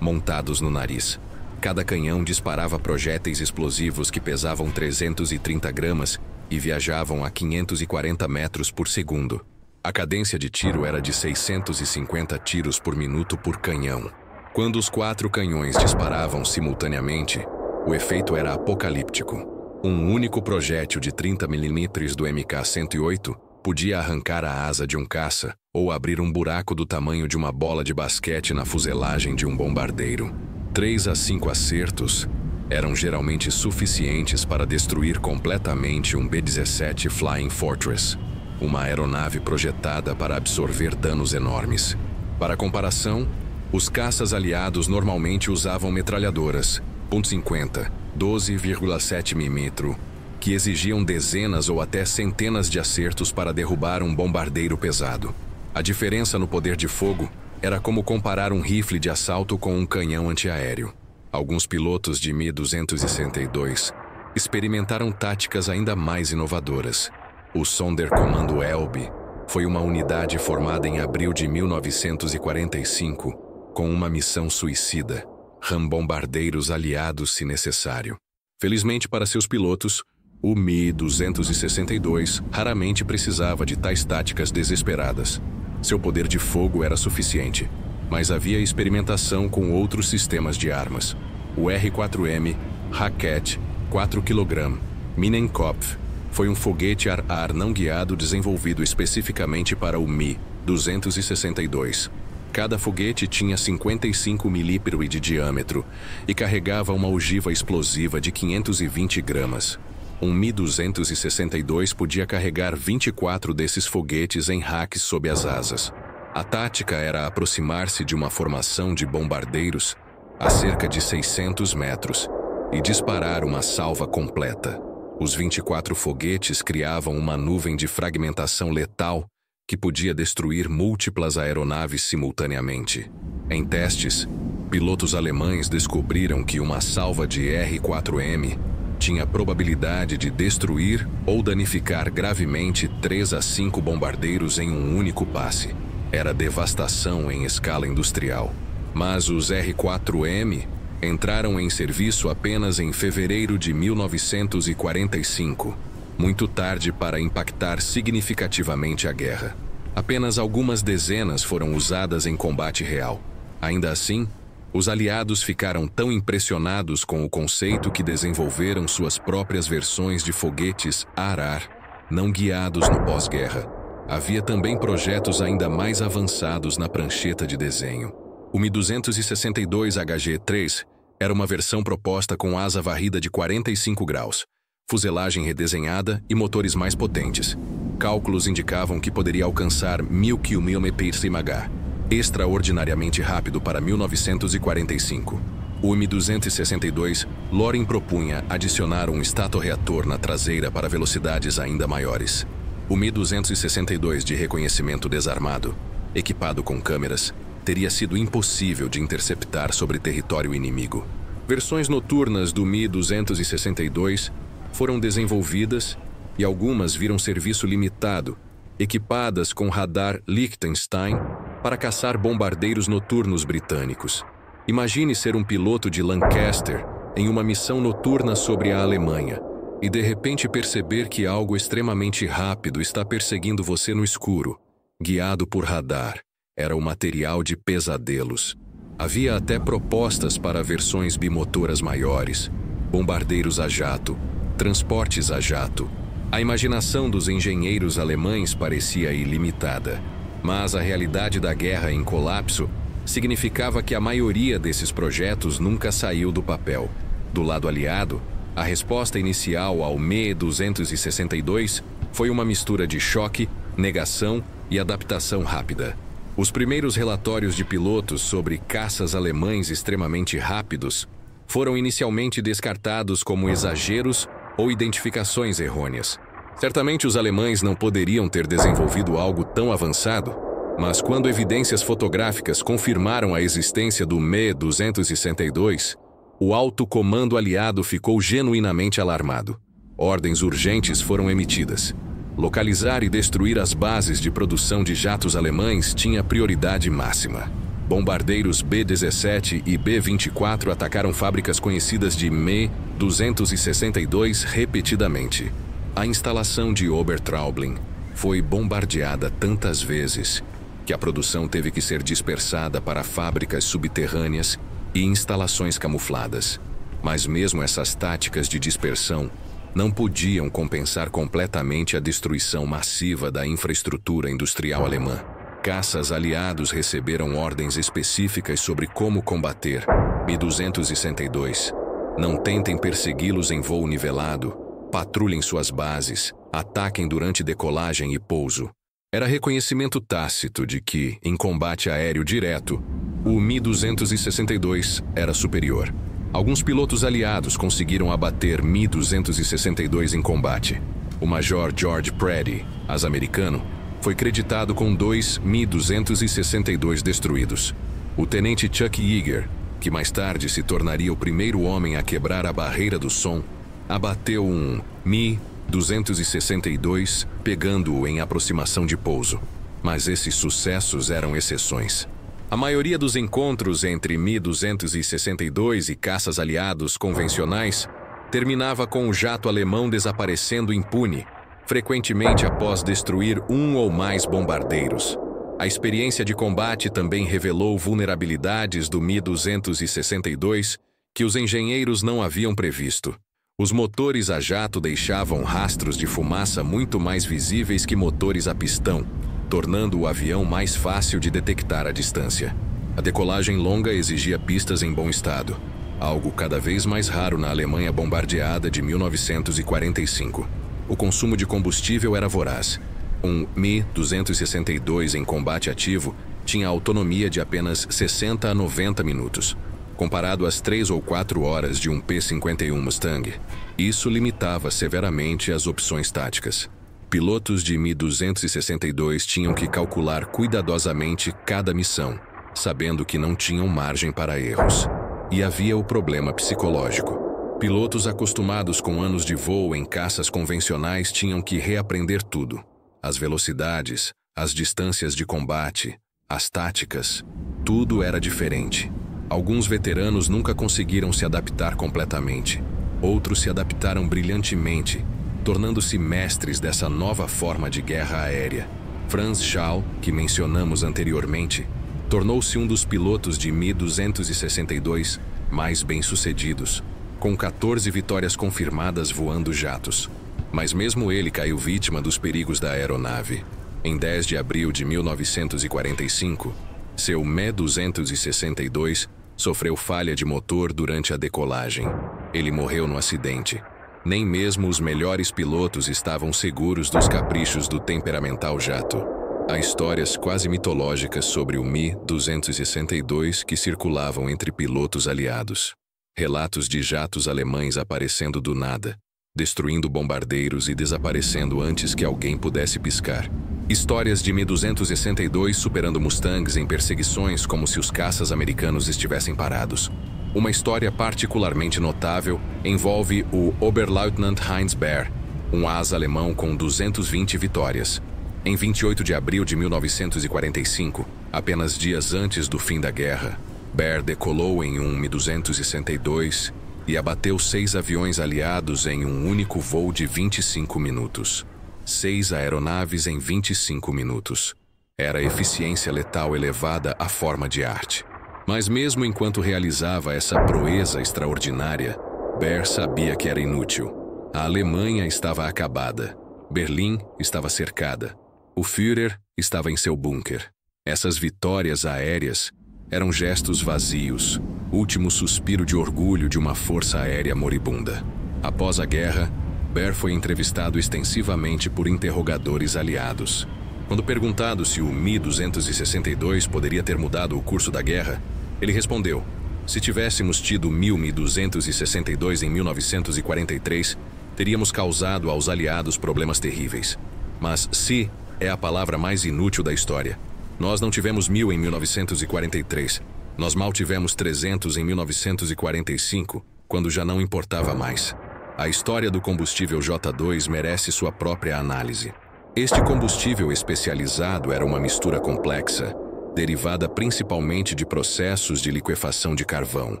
montados no nariz. Cada canhão disparava projéteis explosivos que pesavam 330 gramas e viajavam a 540 metros por segundo. A cadência de tiro era de 650 tiros por minuto por canhão. Quando os 4 canhões disparavam simultaneamente, o efeito era apocalíptico. Um único projétil de 30 mm do MK-108 podia arrancar a asa de um caça ou abrir um buraco do tamanho de uma bola de basquete na fuselagem de um bombardeiro. 3 a 5 acertos eram geralmente suficientes para destruir completamente um B-17 Flying Fortress, uma aeronave projetada para absorver danos enormes. Para comparação, os caças aliados normalmente usavam metralhadoras .50, 12,7 mm, que exigiam dezenas ou até centenas de acertos para derrubar um bombardeiro pesado. A diferença no poder de fogo era como comparar um rifle de assalto com um canhão antiaéreo. Alguns pilotos de Mi-262 experimentaram táticas ainda mais inovadoras. O Sonderkommando Elbe foi uma unidade formada em abril de 1945 com uma missão suicida: rambombardeiros aliados se necessário. Felizmente para seus pilotos, o Mi-262 raramente precisava de tais táticas desesperadas. Seu poder de fogo era suficiente, mas havia experimentação com outros sistemas de armas. O R-4M Raket 4 kg Minenkopf foi um foguete ar-ar não guiado desenvolvido especificamente para o Mi-262. Cada foguete tinha 55 milímetros de diâmetro e carregava uma ogiva explosiva de 520 gramas. Um Mi-262 podia carregar 24 desses foguetes em racks sob as asas. A tática era aproximar-se de uma formação de bombardeiros a cerca de 600 metros e disparar uma salva completa. Os 24 foguetes criavam uma nuvem de fragmentação letal que podia destruir múltiplas aeronaves simultaneamente. Em testes, pilotos alemães descobriram que uma salva de R-4M tinha probabilidade de destruir ou danificar gravemente 3 a 5 bombardeiros em um único passe. Era devastação em escala industrial. Mas os R-4M entraram em serviço apenas em fevereiro de 1945, muito tarde para impactar significativamente a guerra. Apenas algumas dezenas foram usadas em combate real. Ainda assim, os aliados ficaram tão impressionados com o conceito que desenvolveram suas próprias versões de foguetes ar-ar, não guiados no pós-guerra. Havia também projetos ainda mais avançados na prancheta de desenho. O Mi-262 HG-3 era uma versão proposta com asa varrida de 45 graus, fuselagem redesenhada e motores mais potentes. Cálculos indicavam que poderia alcançar 1000 km/h, extraordinariamente rápido para 1945. O Mi-262 Loren propunha adicionar um estatorreator na traseira para velocidades ainda maiores. O Mi-262 de reconhecimento desarmado, equipado com câmeras, teria sido impossível de interceptar sobre território inimigo. Versões noturnas do Mi-262 foram desenvolvidas e algumas viram serviço limitado, equipadas com radar Liechtenstein para caçar bombardeiros noturnos britânicos. Imagine ser um piloto de Lancaster em uma missão noturna sobre a Alemanha e de repente perceber que algo extremamente rápido está perseguindo você no escuro, guiado por radar. Era o material de pesadelos. Havia até propostas para versões bimotoras maiores, bombardeiros a jato, transportes a jato. A imaginação dos engenheiros alemães parecia ilimitada, mas a realidade da guerra em colapso significava que a maioria desses projetos nunca saiu do papel. Do lado aliado, a resposta inicial ao Mi-262 foi uma mistura de choque, negação e adaptação rápida. Os primeiros relatórios de pilotos sobre caças alemães extremamente rápidos foram inicialmente descartados como exageros ou identificações errôneas. Certamente os alemães não poderiam ter desenvolvido algo tão avançado, mas quando evidências fotográficas confirmaram a existência do Me-262, o alto comando aliado ficou genuinamente alarmado. Ordens urgentes foram emitidas. Localizar e destruir as bases de produção de jatos alemães tinha prioridade máxima. Bombardeiros B-17 e B-24 atacaram fábricas conhecidas de Me-262 repetidamente. A instalação de Obertraubling foi bombardeada tantas vezes que a produção teve que ser dispersada para fábricas subterrâneas e instalações camufladas. Mas mesmo essas táticas de dispersão não podiam compensar completamente a destruição massiva da infraestrutura industrial alemã. Caças aliados receberam ordens específicas sobre como combater Me-262. Não tentem persegui-los em voo nivelado, patrulhem suas bases, ataquem durante decolagem e pouso. Era reconhecimento tácito de que, em combate aéreo direto, o Me-262 era superior. Alguns pilotos aliados conseguiram abater Me-262 em combate. O Major George Preddy, americano, foi creditado com 2 Me-262 destruídos. O tenente Chuck Yeager, que mais tarde se tornaria o primeiro homem a quebrar a barreira do som, abateu um Me-262, pegando-o em aproximação de pouso. Mas esses sucessos eram exceções. A maioria dos encontros entre Me-262 e caças aliados convencionais terminava com o jato alemão desaparecendo impune, frequentemente após destruir um ou mais bombardeiros. A experiência de combate também revelou vulnerabilidades do Me-262 que os engenheiros não haviam previsto. Os motores a jato deixavam rastros de fumaça muito mais visíveis que motores a pistão, tornando o avião mais fácil de detectar à distância. A decolagem longa exigia pistas em bom estado, algo cada vez mais raro na Alemanha bombardeada de 1945. O consumo de combustível era voraz. Um Me-262 em combate ativo tinha autonomia de apenas 60 a 90 minutos, comparado às 3 ou 4 horas de um P-51 Mustang. Isso limitava severamente as opções táticas. Pilotos de Me-262 tinham que calcular cuidadosamente cada missão, sabendo que não tinham margem para erros. E havia o problema psicológico. Pilotos acostumados com anos de voo em caças convencionais tinham que reaprender tudo. As velocidades, as distâncias de combate, as táticas, tudo era diferente. Alguns veteranos nunca conseguiram se adaptar completamente. Outros se adaptaram brilhantemente, tornando-se mestres dessa nova forma de guerra aérea. Franz Schall, que mencionamos anteriormente, tornou-se um dos pilotos de Me-262 mais bem-sucedidos, com 14 vitórias confirmadas voando jatos. Mas mesmo ele caiu vítima dos perigos da aeronave. Em 10 de abril de 1945, seu Me-262 sofreu falha de motor durante a decolagem. Ele morreu no acidente. Nem mesmo os melhores pilotos estavam seguros dos caprichos do temperamental jato. Há histórias quase mitológicas sobre o Me-262 que circulavam entre pilotos aliados. Relatos de jatos alemães aparecendo do nada, destruindo bombardeiros e desaparecendo antes que alguém pudesse piscar. Histórias de Me-262 superando Mustangs em perseguições como se os caças americanos estivessem parados. Uma história particularmente notável envolve o Oberleutnant Heinz Baer, um asa alemão com 220 vitórias. Em 28 de abril de 1945, apenas dias antes do fim da guerra, Baer decolou em um Me-262 e abateu 6 aviões aliados em um único voo de 25 minutos. 6 aeronaves em 25 minutos. Era eficiência letal elevada à forma de arte. Mas mesmo enquanto realizava essa proeza extraordinária, Baer sabia que era inútil. A Alemanha estava acabada. Berlim estava cercada. O Führer estava em seu bunker. Essas vitórias aéreas eram gestos vazios, último suspiro de orgulho de uma força aérea moribunda. Após a guerra, Baer foi entrevistado extensivamente por interrogadores aliados. Quando perguntado se o Me-262 poderia ter mudado o curso da guerra, ele respondeu: Se tivéssemos tido Mi-262 em 1943, teríamos causado aos aliados problemas terríveis. Mas se é a palavra mais inútil da história. Nós não tivemos 1000 em 1943. Nós mal tivemos 300 em 1945, quando já não importava mais. A história do combustível J2 merece sua própria análise. Este combustível especializado era uma mistura complexa, derivada principalmente de processos de liquefação de carvão.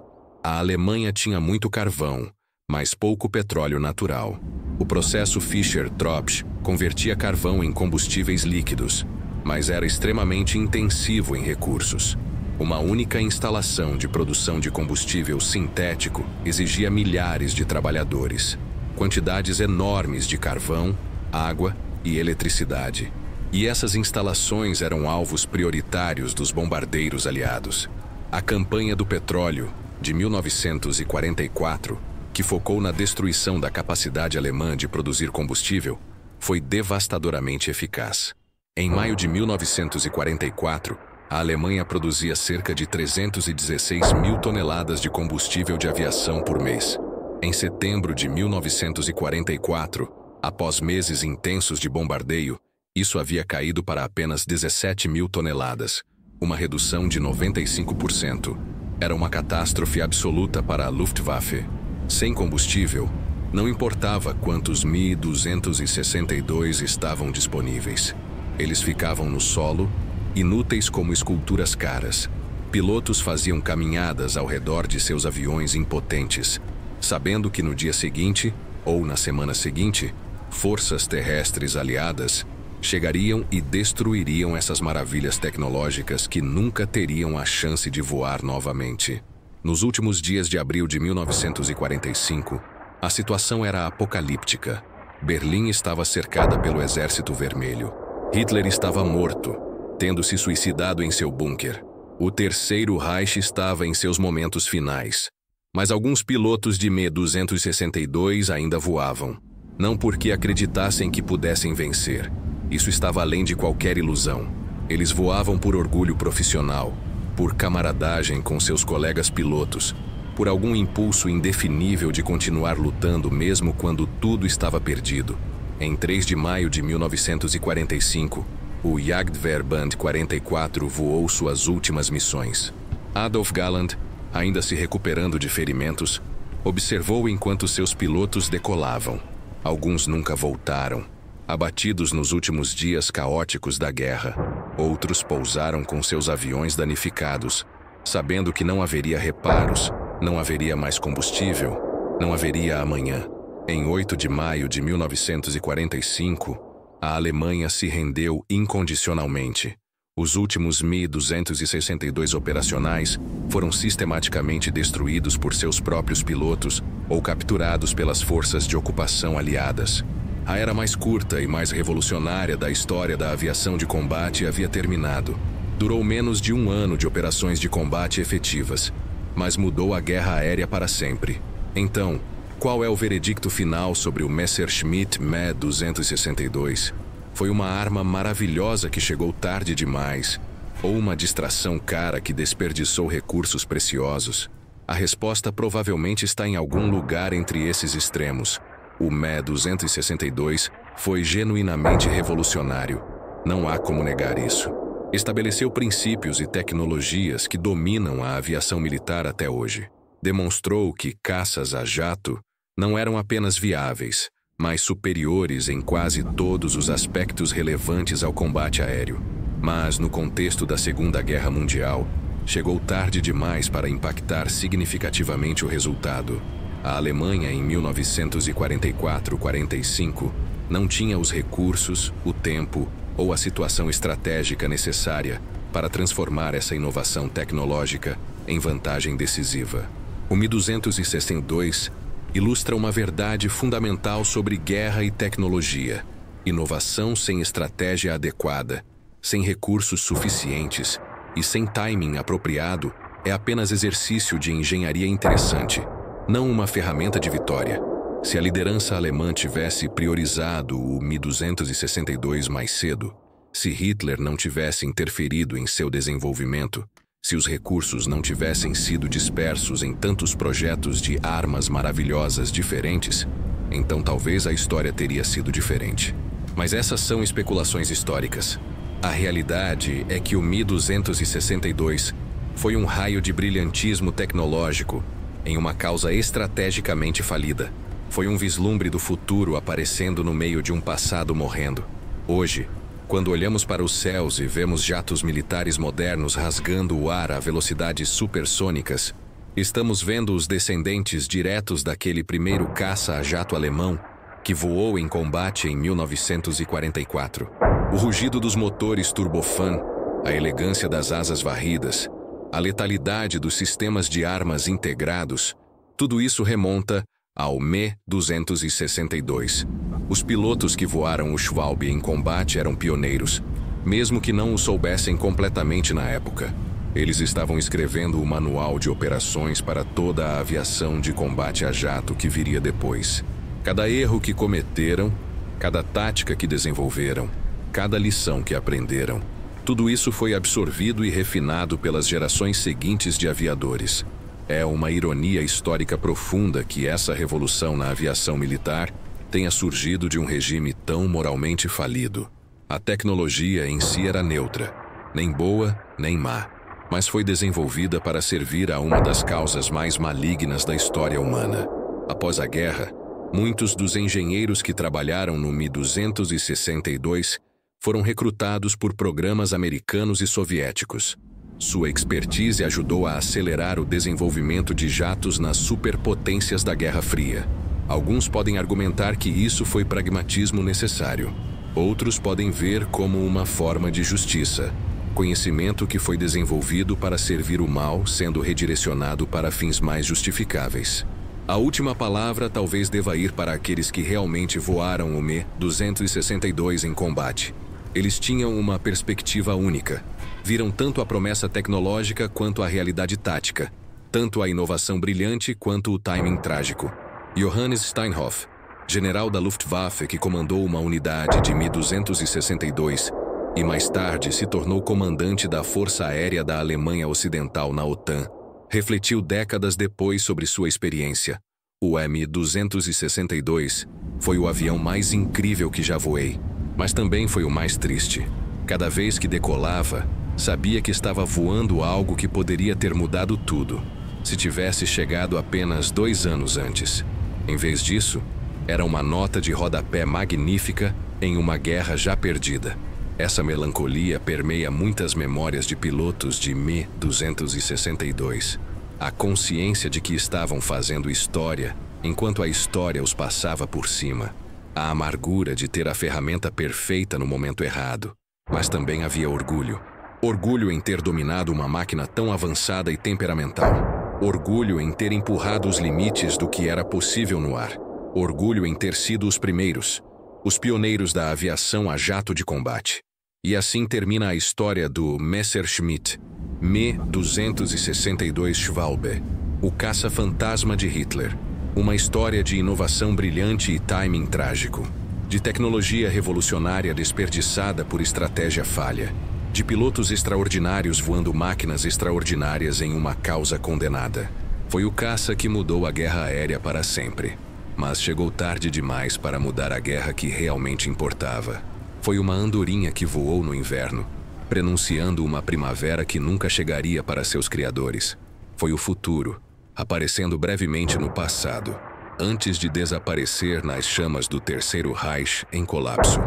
A Alemanha tinha muito carvão, mas pouco petróleo natural. O processo Fischer-Tropsch convertia carvão em combustíveis líquidos, mas era extremamente intensivo em recursos. Uma única instalação de produção de combustível sintético exigia milhares de trabalhadores, quantidades enormes de carvão, água e eletricidade. E essas instalações eram alvos prioritários dos bombardeiros aliados. A campanha do petróleo, de 1944, que focou na destruição da capacidade alemã de produzir combustível, foi devastadoramente eficaz. Em maio de 1944, a Alemanha produzia cerca de 316 mil toneladas de combustível de aviação por mês. Em setembro de 1944, após meses intensos de bombardeio, isso havia caído para apenas 17 mil toneladas, uma redução de 95%. Era uma catástrofe absoluta para a Luftwaffe. Sem combustível, não importava quantos Mi-262 estavam disponíveis. Eles ficavam no solo, inúteis como esculturas caras. Pilotos faziam caminhadas ao redor de seus aviões impotentes, sabendo que no dia seguinte, ou na semana seguinte, forças terrestres aliadas chegariam e destruiriam essas maravilhas tecnológicas que nunca teriam a chance de voar novamente. Nos últimos dias de abril de 1945, a situação era apocalíptica. Berlim estava cercada pelo Exército Vermelho. Hitler estava morto, tendo se suicidado em seu bunker. O Terceiro Reich estava em seus momentos finais. Mas alguns pilotos de Mi-262 ainda voavam. Não porque acreditassem que pudessem vencer. Isso estava além de qualquer ilusão. Eles voavam por orgulho profissional, por camaradagem com seus colegas pilotos, por algum impulso indefinível de continuar lutando mesmo quando tudo estava perdido. Em 3 de maio de 1945, o Jagdverband 44 voou suas últimas missões. Adolf Galland, ainda se recuperando de ferimentos, observou enquanto seus pilotos decolavam. Alguns nunca voltaram, abatidos nos últimos dias caóticos da guerra. Outros pousaram com seus aviões danificados, sabendo que não haveria reparos, não haveria mais combustível, não haveria amanhã. Em 8 de maio de 1945, a Alemanha se rendeu incondicionalmente. Os últimos Mi-262 operacionais foram sistematicamente destruídos por seus próprios pilotos ou capturados pelas forças de ocupação aliadas. A era mais curta e mais revolucionária da história da aviação de combate havia terminado. Durou menos de 1 ano de operações de combate efetivas, mas mudou a guerra aérea para sempre. Então, qual é o veredicto final sobre o Messerschmitt Me-262? Foi uma arma maravilhosa que chegou tarde demais, ou uma distração cara que desperdiçou recursos preciosos? A resposta provavelmente está em algum lugar entre esses extremos. O Me-262 foi genuinamente revolucionário. Não há como negar isso. Estabeleceu princípios e tecnologias que dominam a aviação militar até hoje. Demonstrou que caças a jato não eram apenas viáveis, mas superiores em quase todos os aspectos relevantes ao combate aéreo. Mas, no contexto da Segunda Guerra Mundial, chegou tarde demais para impactar significativamente o resultado. A Alemanha, em 1944-45, não tinha os recursos, o tempo ou a situação estratégica necessária para transformar essa inovação tecnológica em vantagem decisiva. O Mi-262 ilustra uma verdade fundamental sobre guerra e tecnologia. Inovação sem estratégia adequada, sem recursos suficientes e sem timing apropriado é apenas exercício de engenharia interessante, não uma ferramenta de vitória. Se a liderança alemã tivesse priorizado o Mi-262 mais cedo, se Hitler não tivesse interferido em seu desenvolvimento, Se os recursos não tivessem sido dispersos em tantos projetos de armas maravilhosas diferentes, então talvez a história teria sido diferente. Mas essas são especulações históricas. A realidade é que o Mi-262 foi um raio de brilhantismo tecnológico em uma causa estrategicamente falida. Foi um vislumbre do futuro aparecendo no meio de um passado morrendo. Hoje, quando olhamos para os céus e vemos jatos militares modernos rasgando o ar a velocidades supersônicas, estamos vendo os descendentes diretos daquele primeiro caça a jato alemão que voou em combate em 1944. O rugido dos motores turbofan, a elegância das asas varridas, a letalidade dos sistemas de armas integrados, tudo isso remonta ao Me-262. Os pilotos que voaram o Schwalbe em combate eram pioneiros, mesmo que não o soubessem completamente na época. Eles estavam escrevendo o manual de operações para toda a aviação de combate a jato que viria depois. Cada erro que cometeram, cada tática que desenvolveram, cada lição que aprenderam, tudo isso foi absorvido e refinado pelas gerações seguintes de aviadores. É uma ironia histórica profunda que essa revolução na aviação militar tenha surgido de um regime tão moralmente falido. A tecnologia em si era neutra, nem boa nem má, mas foi desenvolvida para servir a uma das causas mais malignas da história humana. Após a guerra, muitos dos engenheiros que trabalharam no Mi-262 foram recrutados por programas americanos e soviéticos. Sua expertise ajudou a acelerar o desenvolvimento de jatos nas superpotências da Guerra Fria. Alguns podem argumentar que isso foi pragmatismo necessário. Outros podem ver como uma forma de justiça, conhecimento que foi desenvolvido para servir o mal sendo redirecionado para fins mais justificáveis. A última palavra talvez deva ir para aqueles que realmente voaram o Me-262 em combate. Eles tinham uma perspectiva única. Viram tanto a promessa tecnológica quanto a realidade tática, tanto a inovação brilhante quanto o timing trágico. Johannes Steinhoff, general da Luftwaffe que comandou uma unidade de Mi-262 e mais tarde se tornou comandante da Força Aérea da Alemanha Ocidental na OTAN, refletiu décadas depois sobre sua experiência. O Mi-262 foi o avião mais incrível que já voei, mas também foi o mais triste. Cada vez que decolava, sabia que estava voando algo que poderia ter mudado tudo, se tivesse chegado apenas 2 anos antes. Em vez disso, era uma nota de rodapé magnífica em uma guerra já perdida. Essa melancolia permeia muitas memórias de pilotos de Mi-262. A consciência de que estavam fazendo história, enquanto a história os passava por cima. A amargura de ter a ferramenta perfeita no momento errado. Mas também havia orgulho. Orgulho em ter dominado uma máquina tão avançada e temperamental. Orgulho em ter empurrado os limites do que era possível no ar. Orgulho em ter sido os primeiros, os pioneiros da aviação a jato de combate. E assim termina a história do Messerschmitt Me-262 Schwalbe, o caça-fantasma de Hitler. Uma história de inovação brilhante e timing trágico. De tecnologia revolucionária desperdiçada por estratégia falha. De pilotos extraordinários voando máquinas extraordinárias em uma causa condenada. Foi o caça que mudou a guerra aérea para sempre. Mas chegou tarde demais para mudar a guerra que realmente importava. Foi uma andorinha que voou no inverno, prenunciando uma primavera que nunca chegaria para seus criadores. Foi o futuro, aparecendo brevemente no passado, antes de desaparecer nas chamas do Terceiro Reich em colapso.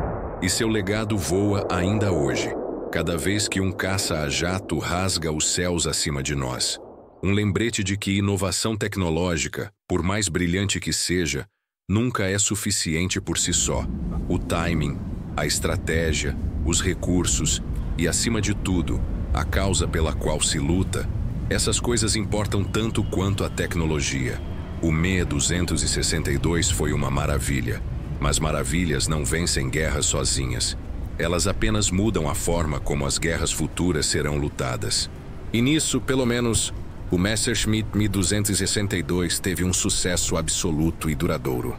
E seu legado voa ainda hoje, cada vez que um caça a jato rasga os céus acima de nós. Um lembrete de que inovação tecnológica, por mais brilhante que seja, nunca é suficiente por si só. O timing, a estratégia, os recursos e, acima de tudo, a causa pela qual se luta, essas coisas importam tanto quanto a tecnologia. O Me-262 foi uma maravilha, mas maravilhas não vencem guerras sozinhas. Elas apenas mudam a forma como as guerras futuras serão lutadas. E nisso, pelo menos, o Messerschmitt Me-262 teve um sucesso absoluto e duradouro.